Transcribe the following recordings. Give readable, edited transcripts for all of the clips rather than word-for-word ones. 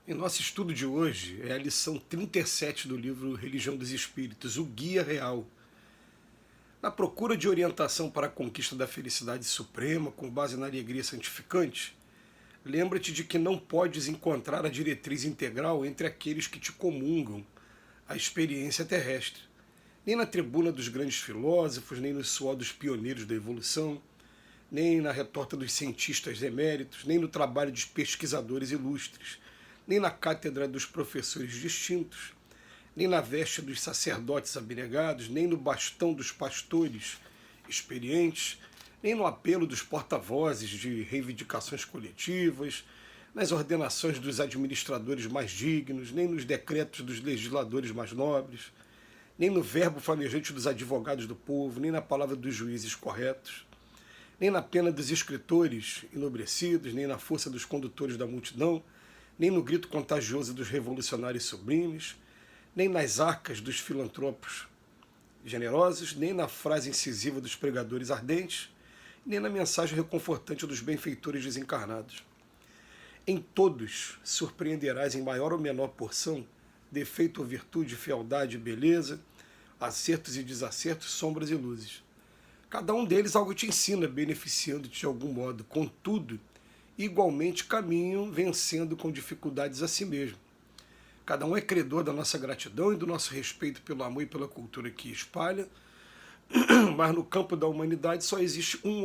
Em nosso estudo de hoje é a lição 37 do livro Religião dos Espíritos, o Guia Real. Na procura de orientação para a conquista da felicidade suprema, com base na alegria santificante, lembra-te de que não podes encontrar a diretriz integral entre aqueles que te comungam a experiência terrestre, nem na tribuna dos grandes filósofos, nem no suor dos pioneiros da evolução, nem na retorta dos cientistas eméritos, nem no trabalho dos pesquisadores ilustres, nem na cátedra dos professores distintos, nem na veste dos sacerdotes abnegados, nem no bastão dos pastores experientes, nem no apelo dos porta-vozes de reivindicações coletivas, nas ordenações dos administradores mais dignos, nem nos decretos dos legisladores mais nobres, nem no verbo flamejante dos advogados do povo, nem na palavra dos juízes corretos, nem na pena dos escritores enobrecidos, nem na força dos condutores da multidão, nem no grito contagioso dos revolucionários sublimes, nem nas arcas dos filantropos generosos, nem na frase incisiva dos pregadores ardentes, nem na mensagem reconfortante dos benfeitores desencarnados. Em todos surpreenderás em maior ou menor porção defeito ou virtude, fealdade e beleza, acertos e desacertos, sombras e luzes. Cada um deles algo te ensina, beneficiando-te de algum modo. Contudo, igualmente caminham vencendo com dificuldades a si mesmo. Cada um é credor da nossa gratidão e do nosso respeito pelo amor e pela cultura que espalha, mas no campo da humanidade só existe um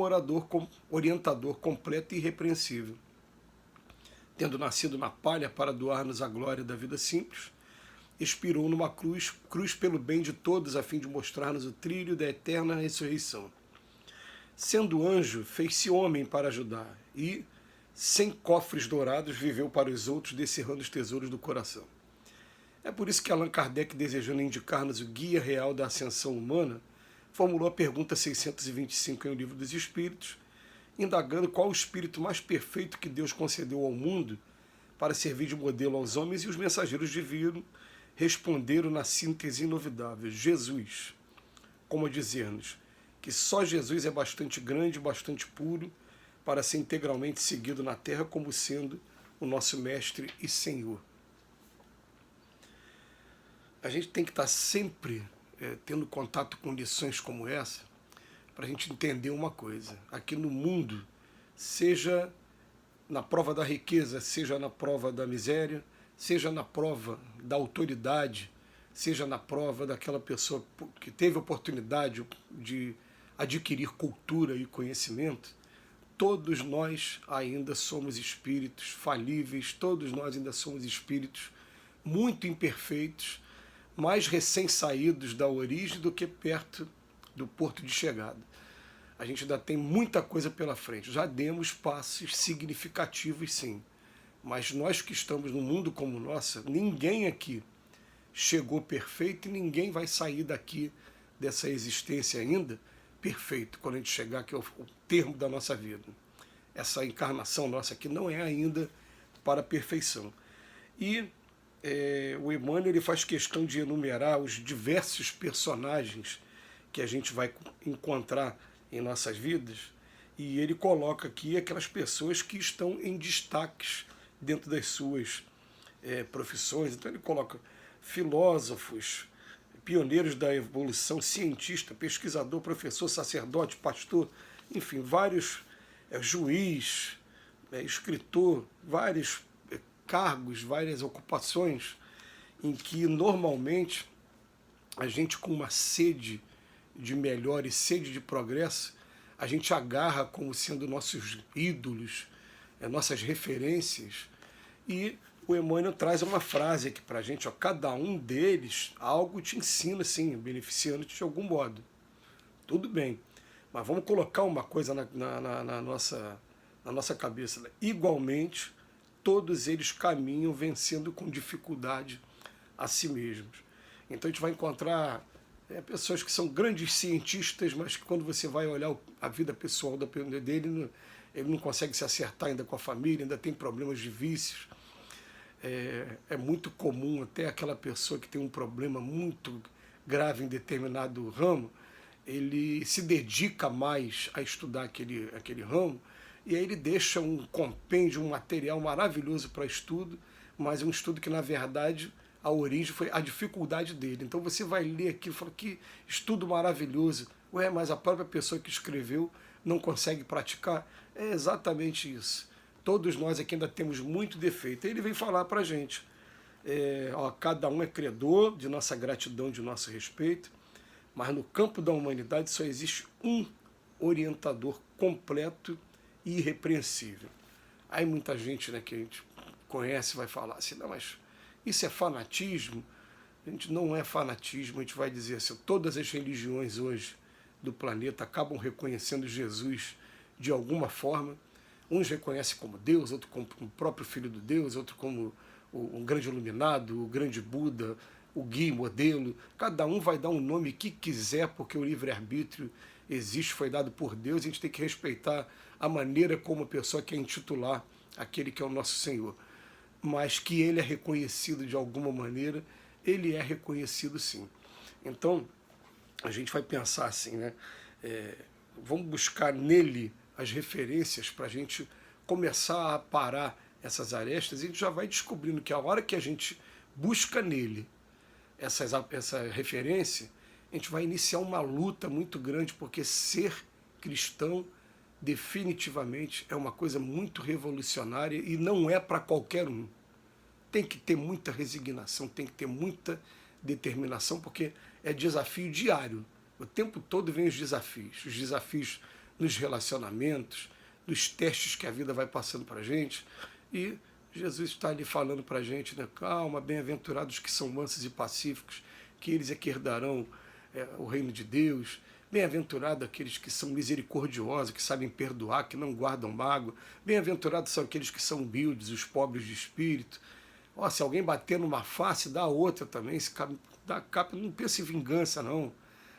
orientador completo e irrepreensível. Tendo nascido na palha para doar-nos a glória da vida simples, expirou numa cruz, cruz pelo bem de todos, a fim de mostrar-nos o trilho da eterna ressurreição. Sendo anjo, fez-se homem para ajudar, e, sem cofres dourados, viveu para os outros, descerrando os tesouros do coração. É por isso que Allan Kardec, desejando indicar-nos o guia real da ascensão humana, formulou a pergunta 625 em O Livro dos Espíritos, indagando qual o espírito mais perfeito que Deus concedeu ao mundo para servir de modelo aos homens, e os mensageiros divinos responderam na síntese inovidável: Jesus, como a dizer-nos que só Jesus é bastante grande, bastante puro, para ser integralmente seguido na terra como sendo o nosso Mestre e Senhor. A gente tem que estar sempre tendo contato com lições como essa, para a gente entender uma coisa. Aqui no mundo, seja na prova da riqueza, seja na prova da miséria, seja na prova da autoridade, seja na prova daquela pessoa que teve oportunidade de adquirir cultura e conhecimento, todos nós ainda somos espíritos falíveis, todos nós ainda somos espíritos muito imperfeitos, mais recém-saídos da origem do que perto do porto de chegada. A gente ainda tem muita coisa pela frente, já demos passos significativos sim, mas nós que estamos num mundo como o nosso, ninguém aqui chegou perfeito e ninguém vai sair daqui dessa existência ainda perfeito, quando a gente chegar aqui ao termo da nossa vida. Essa encarnação nossa aqui não é ainda para a perfeição. E o Emmanuel ele faz questão de enumerar os diversos personagens que a gente vai encontrar em nossas vidas, e ele coloca aqui aquelas pessoas que estão em destaques dentro das suas profissões. Então ele coloca filósofos, pioneiros da evolução, cientista, pesquisador, professor, sacerdote, pastor, enfim, vários juiz, escritor, vários cargos, várias ocupações em que normalmente a gente, com uma sede de melhor e sede de progresso, a gente agarra como sendo nossos ídolos, nossas referências. E o Emmanuel traz uma frase aqui para a gente: ó, cada um deles algo te ensina, sim, beneficiando-te de algum modo. Tudo bem, mas vamos colocar uma coisa na nossa cabeça. Igualmente, todos eles caminham vencendo com dificuldade a si mesmos. Então a gente vai encontrar pessoas que são grandes cientistas, mas que quando você vai olhar a vida pessoal dele, ele não consegue se acertar ainda com a família, ainda tem problemas de vícios. É muito comum até aquela pessoa que tem um problema muito grave em determinado ramo, ele se dedica mais a estudar aquele ramo, e aí ele deixa um compêndio, um material maravilhoso para estudo, mas um estudo que, na verdade, a origem foi a dificuldade dele. Então você vai ler aqui e fala, que estudo maravilhoso. Ué, mas a própria pessoa que escreveu não consegue praticar? É exatamente isso. Todos nós aqui ainda temos muito defeito. Ele vem falar para a gente. Cada um é credor de nossa gratidão, de nosso respeito, mas no campo da humanidade só existe um orientador completo e irrepreensível. Aí muita gente, né, que a gente conhece vai falar assim, não, mas isso é fanatismo? A gente não é fanatismo, a gente vai dizer assim, todas as religiões hoje do planeta acabam reconhecendo Jesus de alguma forma. Uns reconhecem como Deus, outros como o próprio Filho do Deus, outro como um grande iluminado, o grande Buda, o guia, modelo. Cada um vai dar um nome que quiser, porque o livre-arbítrio existe, foi dado por Deus, e a gente tem que respeitar a maneira como a pessoa quer intitular aquele que é o nosso Senhor. Mas que ele é reconhecido de alguma maneira, ele é reconhecido sim. Então, a gente vai pensar assim, né? Vamos buscar nele as referências para a gente começar a parar essas arestas, e a gente já vai descobrindo que a hora que a gente busca nele essa referência, a gente vai iniciar uma luta muito grande, porque ser cristão definitivamente é uma coisa muito revolucionária e não é para qualquer um. Tem que ter muita resignação, tem que ter muita determinação, porque é desafio diário. O tempo todo vem os desafios nos relacionamentos, nos testes que a vida vai passando para a gente, e Jesus está ali falando para a gente, né? Calma, bem-aventurados que são mansos e pacíficos, que eles é que herdarão o reino de Deus. Bem-aventurados aqueles que são misericordiosos, que sabem perdoar, que não guardam mágoa. Bem-aventurados são aqueles que são humildes, os pobres de espírito. Se alguém bater numa face, dá a outra também. Se dá capa, não pensa em vingança, não.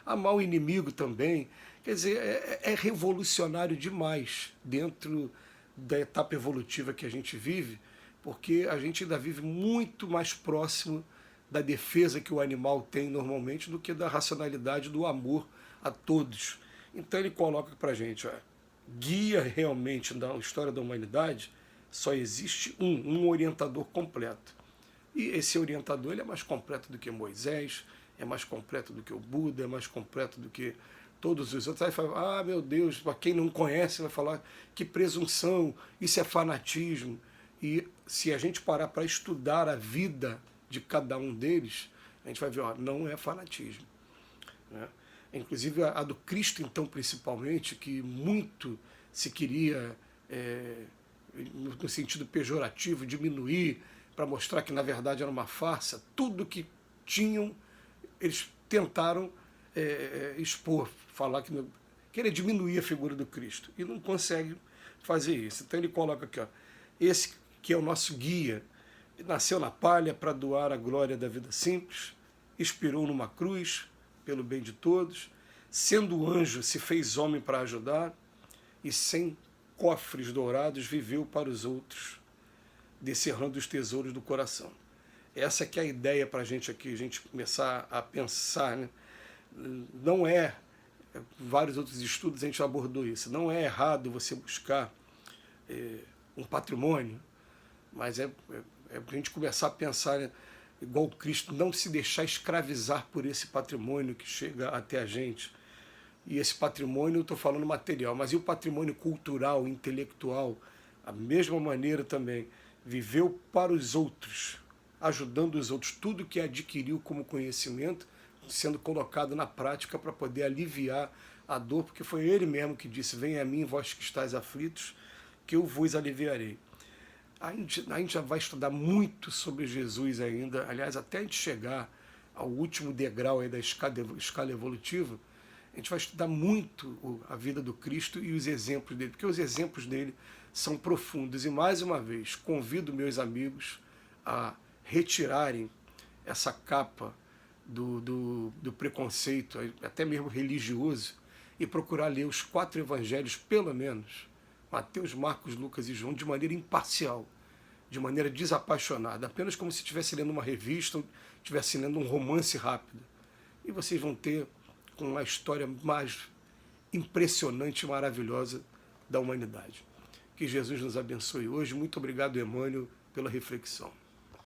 Amar o inimigo também. Quer dizer, é revolucionário demais dentro da etapa evolutiva que a gente vive, porque a gente ainda vive muito mais próximo da defesa que o animal tem normalmente do que da racionalidade, do amor a todos. Então ele coloca para a gente, guia realmente na história da humanidade, só existe um orientador completo. E esse orientador ele é mais completo do que Moisés, é mais completo do que o Buda, é mais completo do que todos os outros. Aí fala, meu Deus, para quem não conhece vai falar que presunção, isso é fanatismo. E se a gente parar para estudar a vida de cada um deles, a gente vai ver, não é fanatismo, né? Inclusive a do Cristo, então, principalmente, que muito se queria, no sentido pejorativo, diminuir, para mostrar que, na verdade, era uma farsa. Tudo que tinham, eles tentaram expor, falar que querer diminuir a figura do Cristo, e não consegue fazer isso. Então ele coloca aqui, esse que é o nosso guia, nasceu na palha para doar a glória da vida simples, expirou numa cruz pelo bem de todos, sendo anjo se fez homem para ajudar, e sem cofres dourados viveu para os outros, descerrando os tesouros do coração. Essa que é a ideia para a gente aqui, a gente começar a pensar, né? Não é, vários outros estudos a gente abordou isso, não é errado você buscar um patrimônio, mas é para a gente começar a pensar, né, igual Cristo, não se deixar escravizar por esse patrimônio que chega até a gente. E esse patrimônio, eu estou falando material, mas e o patrimônio cultural, intelectual? A mesma maneira também, viveu para os outros, ajudando os outros, tudo que adquiriu como conhecimento, sendo colocado na prática para poder aliviar a dor, porque foi ele mesmo que disse, venha a mim, vós que estáis aflitos, que eu vos aliviarei. A gente já vai estudar muito sobre Jesus ainda, aliás, até a gente chegar ao último degrau aí da escala evolutiva, a gente vai estudar muito a vida do Cristo e os exemplos dele, porque os exemplos dele são profundos. E, mais uma vez, convido meus amigos a retirarem essa capa do preconceito, até mesmo religioso, e procurar ler os 4 evangelhos, pelo menos, Mateus, Marcos, Lucas e João, de maneira imparcial, de maneira desapaixonada, apenas como se estivesse lendo uma revista ou estivesse lendo um romance rápido. E vocês vão ter uma história mais impressionante e maravilhosa da humanidade. Que Jesus nos abençoe hoje. Muito obrigado, Emmanuel, pela reflexão.